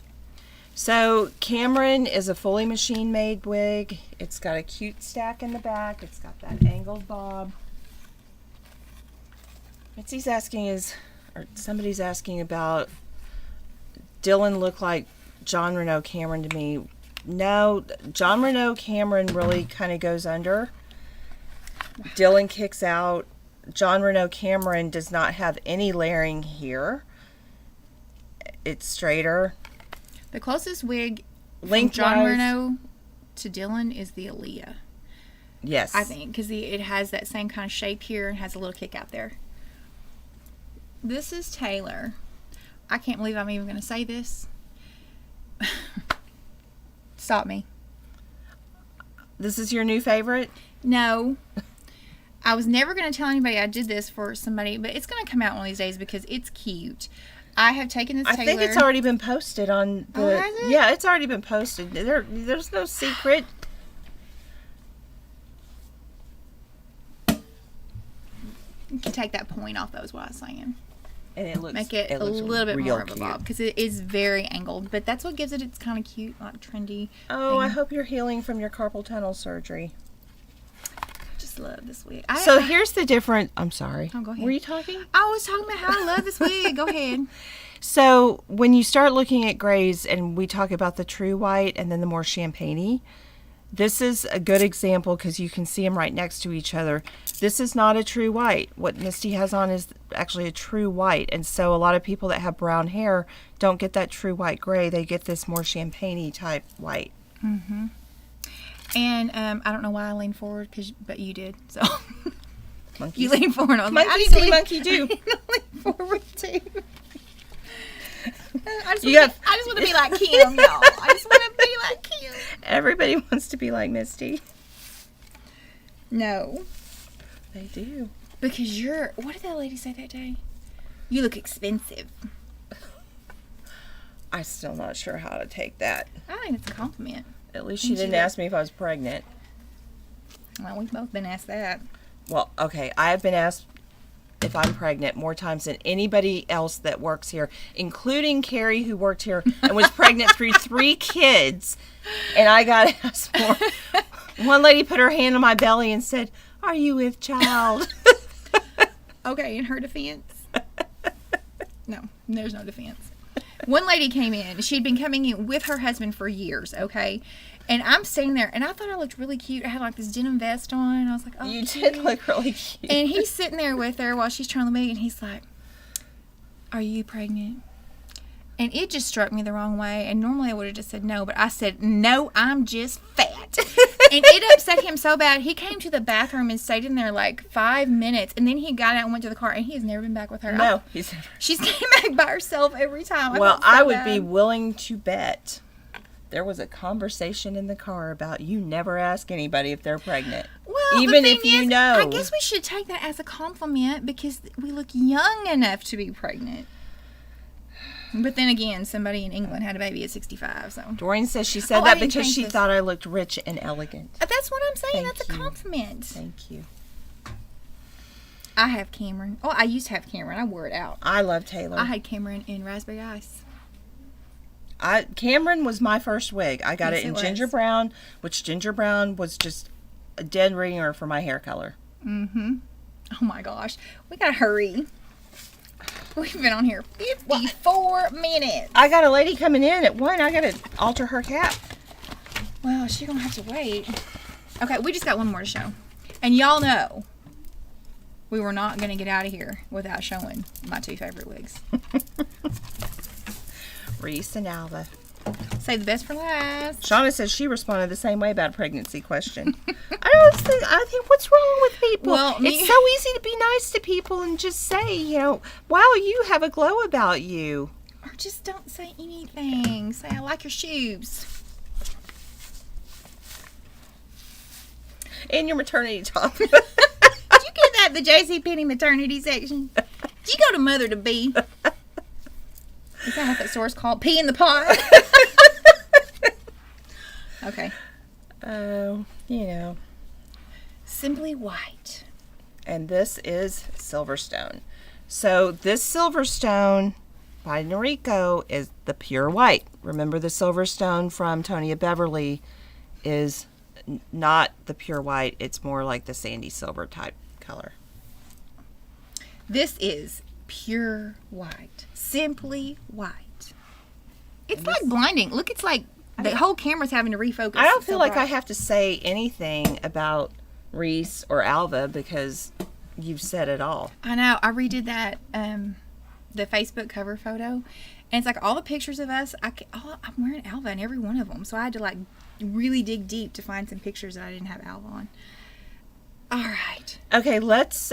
So Cameron is a fully machine-made wig. It's got a cute stack in the back. It's got that angled bob. Mitzi's asking or somebody's asking about Dylan look like Jon Renau Cameron to me. No, Jon Renau Cameron really kind of goes under. Dylan kicks out. Jon Renau Cameron does not have any layering here. It's straighter. The closest wig from Lengthwise, Jon Renau to Dylan is the Aaliyah. Yes. I think, because it has that same kind of shape here and has a little kick out there. This is Taylor. I can't believe I'm even going to say this. Stop me. This is your new favorite? No. I was never going to tell anybody I did this for somebody, but it's going to come out one of these days because it's cute. I have taken this Taylor. I think it's already been posted on the... Oh, has it? Yeah, it's already been posted. There's no secret. You can take that point off, though, is what I was saying. And it looks, make it a looks little bit real more of a cute. bob because it is very angled. But that's what gives it its kind of cute, like trendy. Oh, I thing. hope you're healing from your carpal tunnel surgery. Just love this wig. So here's the difference. I'm sorry. Oh, go ahead. Were you talking? I was talking about how I love this wig. Go ahead. So when you start looking at grays, and we talk about the true white and then the more champagne-y, this is a good example because you can see them right next to each other. This is not a true white. What Misty has on is actually a true white. And so a lot of people that have brown hair don't get that true white gray. They get this more champagne-y type white. Mm-hmm. And I don't know why I leaned forward, but you did. So you leaned forward. I was like, Monkey see, monkey do. lean forward too. I just You want to be like Kim, y'all. I just want to be like Kim. Everybody wants to be like Misty. No. They do. Because what did that lady say that day? You look expensive. I'm still not sure how to take that. I think it's a compliment. At least she didn't ask me if I was pregnant. Well, we've both been asked that. Well, okay, I have been asked if I'm pregnant more times than anybody else that works here, including Carrie, who worked here and was pregnant through 3 kids. And I got asked more. One lady put her hand on my belly and said, "Are you with child?" Okay, in her defense. No, there's no defense. One lady came in. She'd been coming in with her husband for years, okay? And I'm sitting there, and I thought I looked really cute. I had, like, this denim vest on, and I was like, oh, You cute. did look really cute. And he's sitting there with her while she's trying to make, and he's like, "Are you pregnant?" And it just struck me the wrong way. And normally I would have just said no, but I said, "No, I'm just fat." And it upset him so bad. He came to the bathroom and stayed in there like 5 minutes. And then he got out and went to the car, and he has never been back with her. No, She's came back by herself every time. Well, felt so I would bad. be willing to bet there was a conversation in the car about you never ask anybody if they're pregnant. Well, even the if thing you is, know. I guess we should take that as a compliment because we look young enough to be pregnant. But then again, somebody in England had a baby at 65, so. Doreen says she said Oh, I that didn't because change she this. thought I looked rich and elegant. That's what I'm saying. Thank That's a you. compliment. Thank you. I have Cameron. Oh, I used to have Cameron. I wore it out. I love Taylor. I had Cameron in Raspberry Ice. Cameron was my first wig. I got Yes, it in it ginger was. brown, which ginger brown was just a dead ringer for my hair color. Mm-hmm. Oh my gosh. We gotta hurry. We've been on here 54 minutes. I got a lady coming in at 1. I got to alter her cap. Well, she's gonna have to wait. Okay, we just got one more to show. And y'all know we were not gonna get out of here without showing my 2 favorite wigs. Reese and Alva. Save the best for last. Shauna says she responded the same way about a pregnancy question. I think what's wrong with people? Well, it's so easy to be nice to people and just say, wow, you have a glow about you. Or just don't say anything. Say, I like your shoes. And your maternity top. Did you get that at the JCPenney maternity section? Did you go to Mother to Be? Is that what that store's called? Pee in the pot? Okay. Oh, Simply White. And this is Silverstone. So this Silverstone by Noriko is the pure white. Remember the Silverstone from Tonya Beverly is not the pure white. It's more like the sandy silver type color. This is pure white. Simply white. It's like blinding. Look, it's like the whole camera's having to refocus. I don't It's feel so like I bright. have to say anything about Reese or Alva because you've said it all. I know. I redid that, the Facebook cover photo, and it's like all the pictures of us. I'm wearing Alva in every one of them, so I had to like really dig deep to find some pictures that I didn't have Alva on. All right. Okay, let's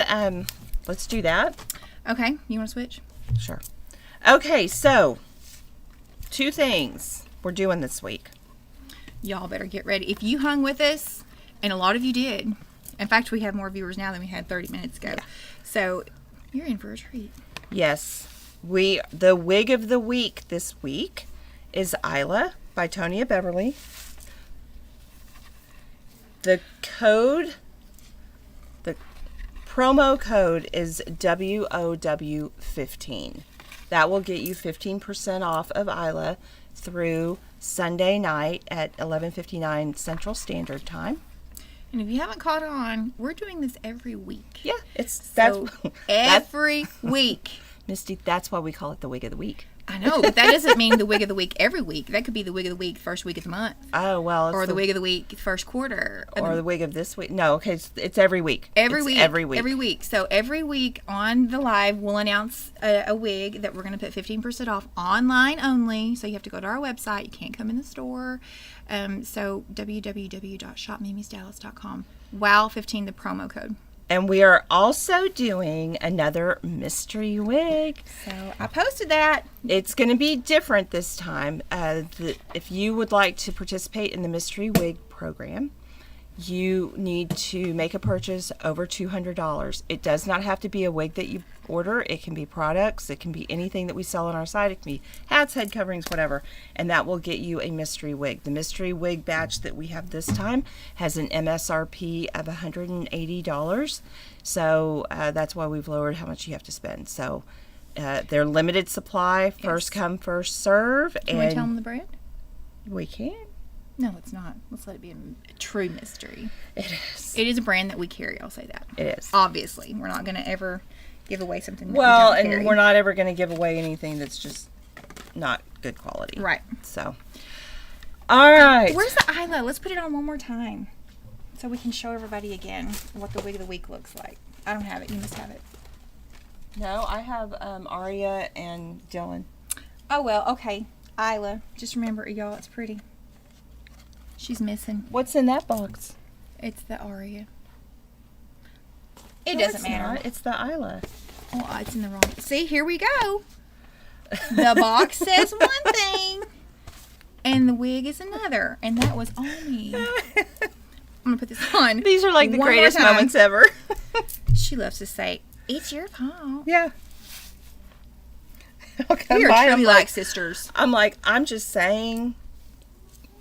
do that. Okay, you want to switch? Sure. Okay, so 2 things we're doing this week. Y'all better get ready. If you hung with us, and a lot of you did. In fact, we have more viewers now than we had 30 minutes ago. Yeah. So you're in for a treat. Yes. The wig of the week this week is Isla by Tonya Beverly. The promo code is WOW15. That will get you 15% off of Isla through Sunday night at 11:59 Central Standard Time. And if you haven't caught on, we're doing this every week. Yeah, it's So every week. Misty, that's why we call it the Wig of the Week. I know, but that doesn't mean the wig of the week every week. That could be the wig of the week first week of the month. Oh, well. It's Or the wig of the week first quarter. Or the wig of this week. No, okay, it's every week. Every It's week. Every week. Every week. So every week on the live, we'll announce a wig that we're going to put 15% off online only. So you have to go to our website. You can't come in the store. So www.shopmimistylist.com. WOW15, the promo code. And we are also doing another mystery wig. So I posted that. It's going to be different this time. If you would like to participate in the mystery wig program, you need to make a purchase over $200. It does not have to be a wig that you order. It can be products. It can be anything that we sell on our site. It can be hats, head coverings, whatever. And that will get you a mystery wig. The mystery wig batch that we have this time has an MSRP of $180. So that's why we've lowered how much you have to spend. So they're limited supply, first come, first serve. Can we tell them the brand? We can. No, it's not. Let's let it be a true mystery. It is. It is a brand that we carry. I'll say that. It is. Obviously, we're not going to ever give away something that Well, we don't and carry. we're not ever going to give away anything that's just not good quality. Right. So, all right. Where's the eyelid? Let's put it on one more time so we can show everybody again what the wig of the week looks like. I don't have it. You must have it. No, I have Aria and Dylan. Oh, well, okay. Isla. Just remember, y'all, it's pretty. She's missing. What's in that box? It's the Aria. It No, doesn't it's matter. not. It's the Isla. Oh, it's in the wrong. See, here we go. The box says one thing, and the wig is another, and that was on me. I'm gonna put this on. These are like the one more greatest time. moments ever. She loves to say, "It's your fault." Yeah. I'll come We are by, truly like sisters. I'm just saying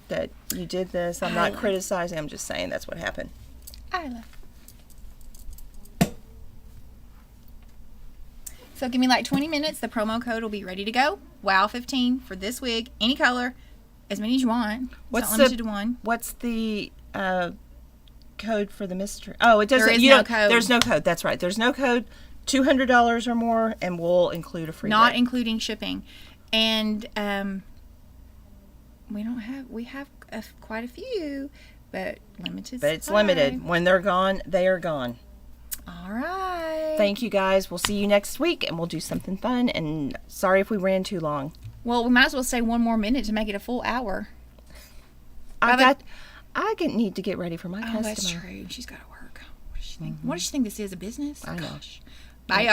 that you did this. I'm not Isla. criticizing. I'm just saying that's what happened. Isla. So give me like 20 minutes. The promo code will be ready to go. WOW15 for this wig, any color, as many as you want. It's not limited to one. What's the code for the mystery? Oh, it doesn't. There is you no don't- code. There's no code. That's right. There's no code. $200 or more, and we'll include a free. Not wig. including shipping. And we have quite a few, but limited But it's supply. limited. When they're gone, they are gone. All right. Thank you guys. We'll see you next week, and we'll do something fun. And sorry if we ran too long. Well, we might as well stay one more minute to make it a full hour. I need to get ready for my Oh, customer. that's true. She's got to work. What does she think? What does she think this is, a business? I know. Gosh.